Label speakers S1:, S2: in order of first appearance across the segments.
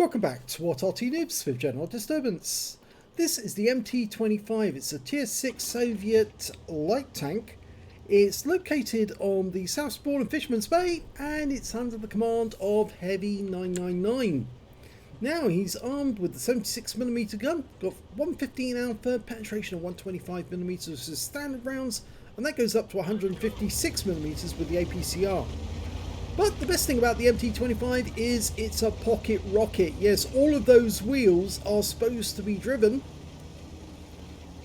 S1: Welcome back to what Arty Noobs with General Disturbance. This is the MT-25. It's a Tier 6 Soviet light tank. It's located on the South Spawn in Fisherman's Bay and it's under the command of Heavy 999. Now he's armed with the 76mm gun, got 115 alpha, penetration of 125mm as standard rounds, and that goes up to 156mm with the APCR. But the best thing about the MT-25 is it's a pocket rocket. Yes, all of those wheels are supposed to be driven.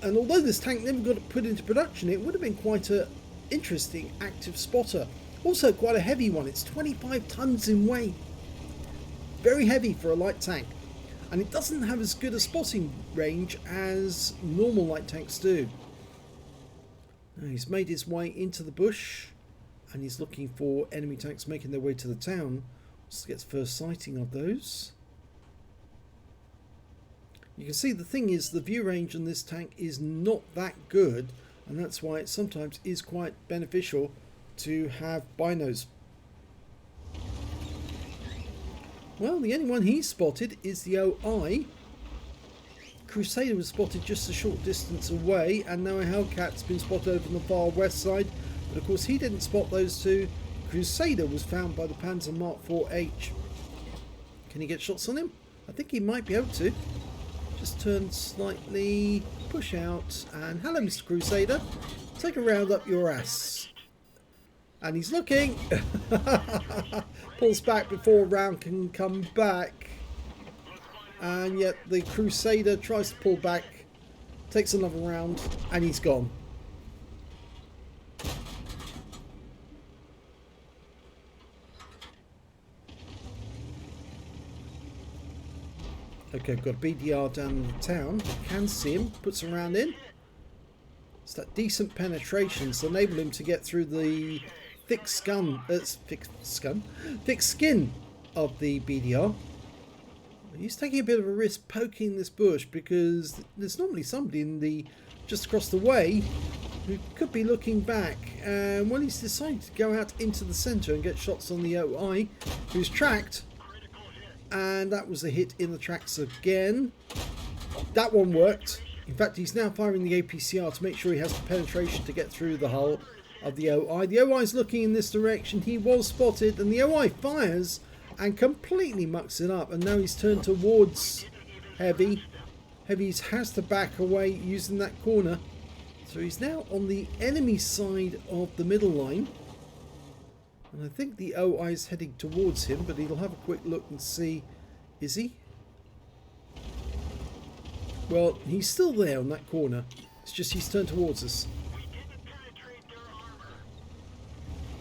S1: And although this tank never got put into production, it would have been quite an interesting active spotter. Also quite a heavy one. It's 25 tons in weight. Very heavy for a light tank. And it doesn't have as good a spotting range as normal light tanks do. Now he's made his way into the bush. And he's looking for enemy tanks making their way to the town. Let's get first sighting of those. You can see the thing is the view range on this tank is not that good, and that's why it sometimes is quite beneficial to have binos. Well, the only one he spotted is the OI. Crusader was spotted just a short distance away, and now a Hellcat's been spotted over on the far west side. But of course he didn't spot those two. Crusader was found by the Panzer Mark IV-H. Can he get shots on him? I think he might be able to. Just turn slightly, push out, and hello Mr. Crusader. Take a round up your ass. And he's looking. Pulls back before a round can come back. And yet the Crusader tries to pull back, takes another round, and he's gone. Okay, I've got a BDR down in the town. I can see him. Puts a round in. It's that decent penetration to enable him to get through the thick skin of the BDR. He's taking a bit of a risk poking this bush because there's normally somebody in the just across the way who could be looking back. And well, he's decided to go out into the centre and get shots on the OI, who's tracked. And that was a hit in the tracks again. That one worked. In fact, he's now firing the APCR to make sure he has the penetration to get through the hull of the OI. The OI is looking in this direction. He was spotted, and the OI fires and completely mucks it up. And now he's turned towards Heavy. Heavy has to back away using that corner. So he's now on the enemy side of the middle line. And I think the OI is heading towards him, but he'll have a quick look and see. Is he? Well, he's still there on that corner. It's just he's turned towards us.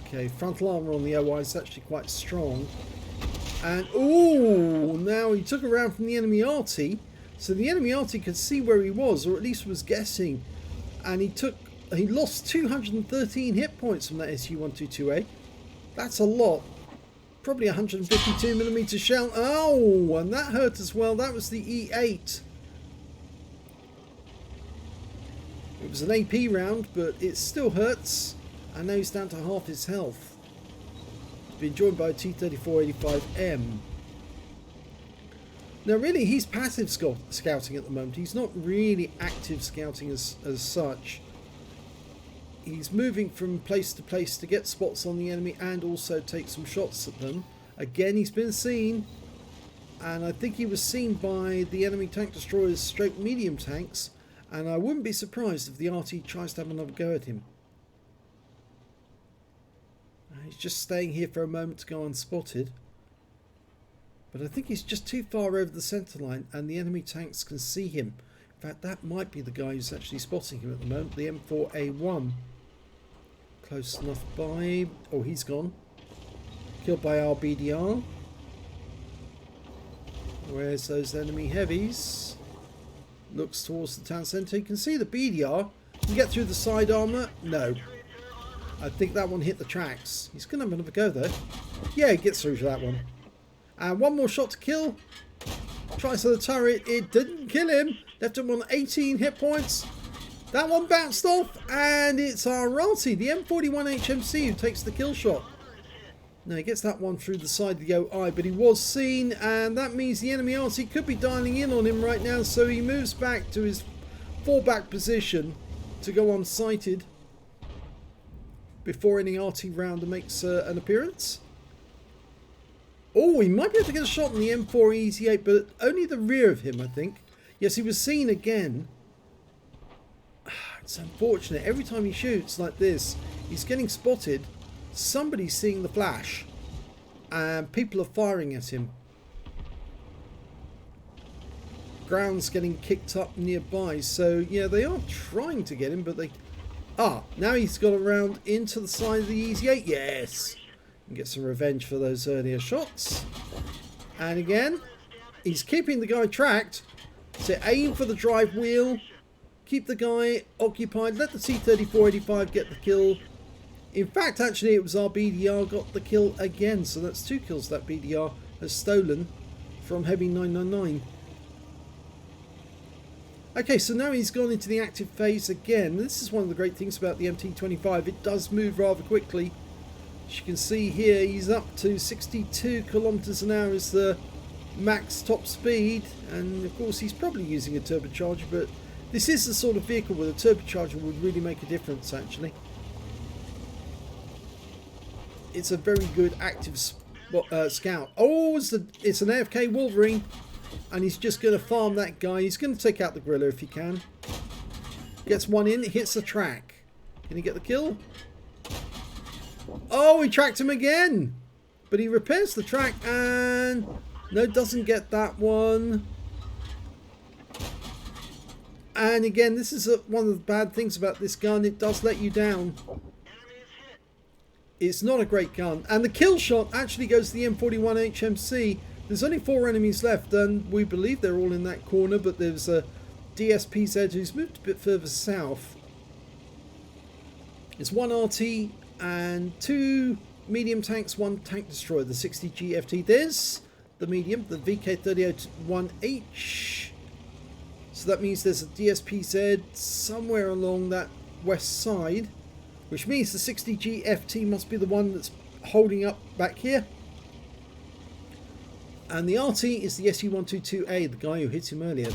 S1: Okay, frontal armour on the OI is actually quite strong. And, ooh, now he took a round from the enemy Arty. So the enemy Arty could see where he was, or at least was guessing. And he lost 213 hit points from that SU-122A. That's a lot. Probably 152mm shell. Oh, and that hurt as well. That was the E8. It was an AP round, but it still hurts. And now he's down to half his health. He's been joined by a T-34-85M. Now really, he's passive scouting at the moment. He's not really active scouting as such. He's moving from place to place to get spots on the enemy and also take some shots at them. Again, he's been seen. And I think he was seen by the enemy tank destroyers stroke medium tanks. And I wouldn't be surprised if the Arty tries to have another go at him. He's just staying here for a moment to go unspotted. But I think he's just too far over the centre line and the enemy tanks can see him. In fact, that might be the guy who's actually spotting him at the moment, the M4A1. Close enough by. Oh, he's gone. Killed by our BDR. Where's those enemy heavies? Looks towards the town centre. You can see the BDR. Can you get through the side armour? No. I think that one hit the tracks. He's going to have another go though. Yeah, he gets through to that one. And one more shot to kill. Tries for the turret. It didn't kill him. Left him on 18 hit points. That one bounced off, and it's our Arty, the M41 HMC, who takes the kill shot. No, he gets that one through the side of the OI, but he was seen, and that means the enemy Arty could be dialing in on him right now, so he moves back to his fallback position to go unsighted before any Arty rounder makes an appearance. Oh, he might be able to get a shot on the M4 Easy-8, but only the rear of him, I think. Yes, he was seen again. It's unfortunate. Every time he shoots like this, he's getting spotted. Somebody's seeing the flash, and people are firing at him. Ground's getting kicked up nearby, so yeah, they are trying to get him, but they... Ah, now he's got around into the side of the Easy-8. Yes! And get some revenge for those earlier shots. And again, he's keeping the guy tracked. So aim for the drive wheel. Keep the guy occupied. Let the T-3485 get the kill. In fact, actually, it was our BDR got the kill again. So that's 2 kills that BDR has stolen from Heavy 999. Okay, so now he's gone into the active phase again. This is one of the great things about the MT-25. It does move rather quickly. As you can see here, he's up to 62 kilometers an hour as the max top speed. And of course, he's probably using a turbocharger, but this is the sort of vehicle where the turbocharger would really make a difference, actually. It's a very good active scout. Oh, it's an AFK Wolverine. And he's just going to farm that guy. He's going to take out the gorilla if he can. Gets one in, hits the track. Can he get the kill? Oh, he tracked him again. But he repairs the track and... No, doesn't get that one. And again, this is one of the bad things about this gun. It does let you down. It's not a great gun. And the kill shot actually goes to the M41 HMC. There's only 4 enemies left, and we believe they're all in that corner, but there's a DSPZ who's moved a bit further south. It's 1 RT and 2 medium tanks, 1 tank destroyer, the 60 GFT. There's the medium, the VK3001H. So that means there's a DSPZ somewhere along that west side, which means the 60 GFT must be the one that's holding up back here. And the Arty is the SU-122A, the guy who hit him earlier.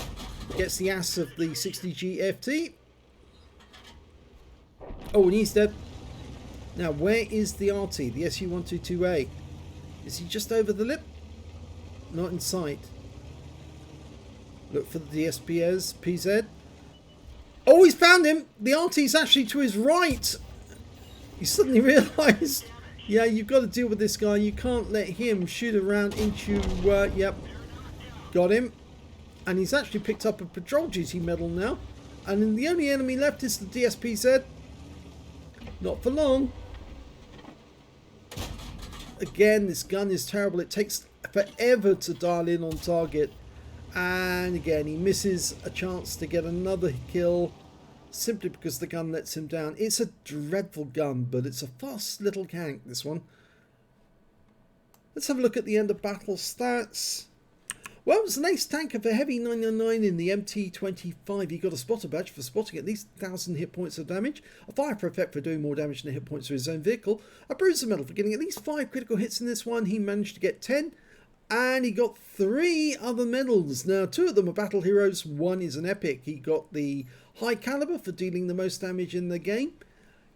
S1: Gets the ass of the 60 GFT. Oh, and he's dead. Now, where is the Arty, the SU-122A? Is he just over the lip? Not in sight. Look for the DSPS, PZ. Oh, he's found him! The Arty's actually to his right! He suddenly realised... Yeah, you've got to deal with this guy. You can't let him shoot around into... yep. Got him. And he's actually picked up a patrol duty medal now. And then the only enemy left is the DSPZ. Not for long. Again, this gun is terrible. It takes forever to dial in on target. And again, he misses a chance to get another kill. Simply because the gun lets him down. It's a dreadful gun, but it's a fast little tank, this one. Let's have a look at the end of battle stats. Well, it was an ace tanker for Heavy 999 in the MT-25. He got a spotter badge for spotting at least 1,000 hit points of damage, a fire for effect for doing more damage than the hit points of his own vehicle, a bruiser medal for getting at least 5 critical hits in this one. He managed to get 10. And he got 3 other medals. Now, 2 of them are battle heroes. 1 is an epic. He got the high caliber for dealing the most damage in the game.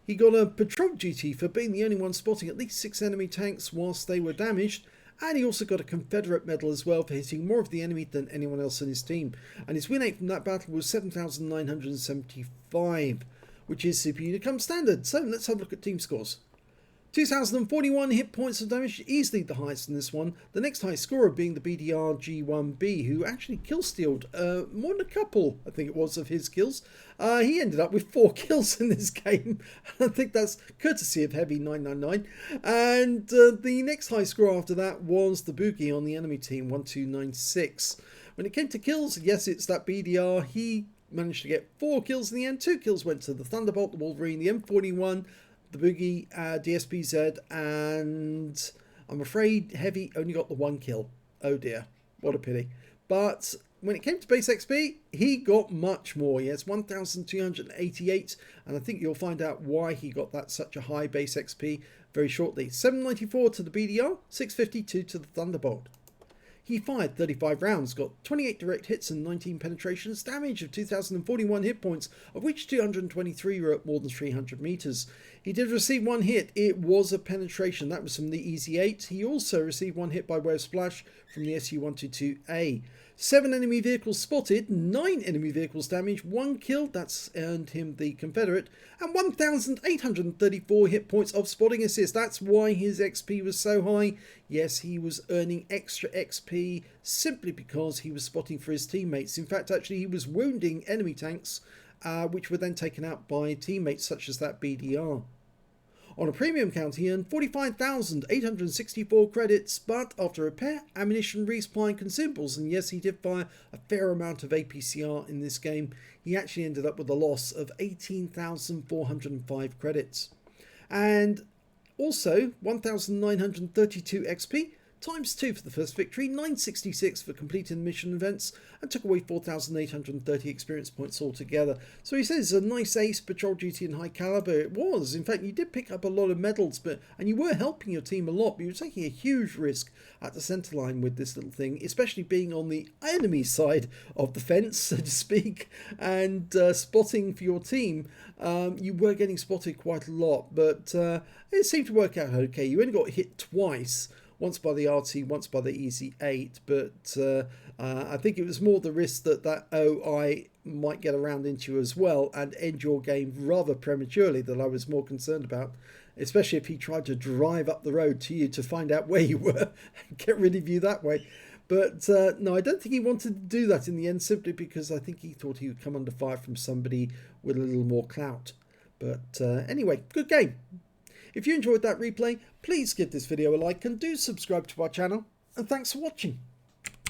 S1: He got a patrol duty for being the only one spotting at least 6 enemy tanks whilst they were damaged. And he also got a Confederate medal as well for hitting more of the enemy than anyone else in his team. And his win rate from that battle was 7,975, which is Super Unicum standard. So let's have a look at team scores. 2,041 hit points of damage, easily the highest in this one. The next highest scorer being the BDR G1B, who actually kill-stealed more than a couple, I think it was, of his kills. He ended up with 4 kills in this game. I think that's courtesy of Heavy 999. And the next high score after that was the Boogie on the enemy team, 1296. When it came to kills, yes, it's that BDR. He managed to get 4 kills in the end. 2 kills went to the Thunderbolt, the Wolverine, the M41, the Boogie, DSPZ, and I'm afraid Heavy only got the 1 kill. Oh dear, what a pity. But when it came to base XP, he got much more. He has 1,288, and I think you'll find out why he got that such a high base XP very shortly. 794 to the BDR, 652 to the Thunderbolt. He fired 35 rounds, got 28 direct hits and 19 penetrations, damage of 2,041 hit points, of which 223 were at more than 300 meters. He did receive one hit. It was a penetration. That was from the Easy 8. He also received one hit by way of splash from the SU-122A. 7 enemy vehicles spotted, 9 enemy vehicles damaged, 1 killed, that's earned him the Confederate, and 1,834 hit points of spotting assist. That's why his XP was so high. Yes, he was earning extra XP simply because he was spotting for his teammates. In fact, actually, he was wounding enemy tanks, which were then taken out by teammates such as that BDR. On a premium count, he earned 45,864 credits, but after repair, ammunition, resupply and consumables, and yes, he did fire a fair amount of APCR in this game, he actually ended up with a loss of 18,405 credits. And also, 1,932 XP, times 2 for the first victory, 966 for completing mission events, and took away 4,830 experience points altogether. So he says a nice ace, patrol duty and high caliber. It was. In fact, you did pick up a lot of medals, and you were helping your team a lot, but you were taking a huge risk at the centre line with this little thing, especially being on the enemy side of the fence, so to speak, and spotting for your team. You were getting spotted quite a lot, but it seemed to work out okay. You only got hit twice, once by the Arty, once by the Easy 8, but I think it was more the risk that OI might get around into you as well and end your game rather prematurely that I was more concerned about, especially if he tried to drive up the road to you to find out where you were and get rid of you that way. But no, I don't think he wanted to do that in the end, simply because I think he thought he would come under fire from somebody with a little more clout. But anyway, good game. If you enjoyed that replay, please give this video a like and do subscribe to our channel, and thanks for watching.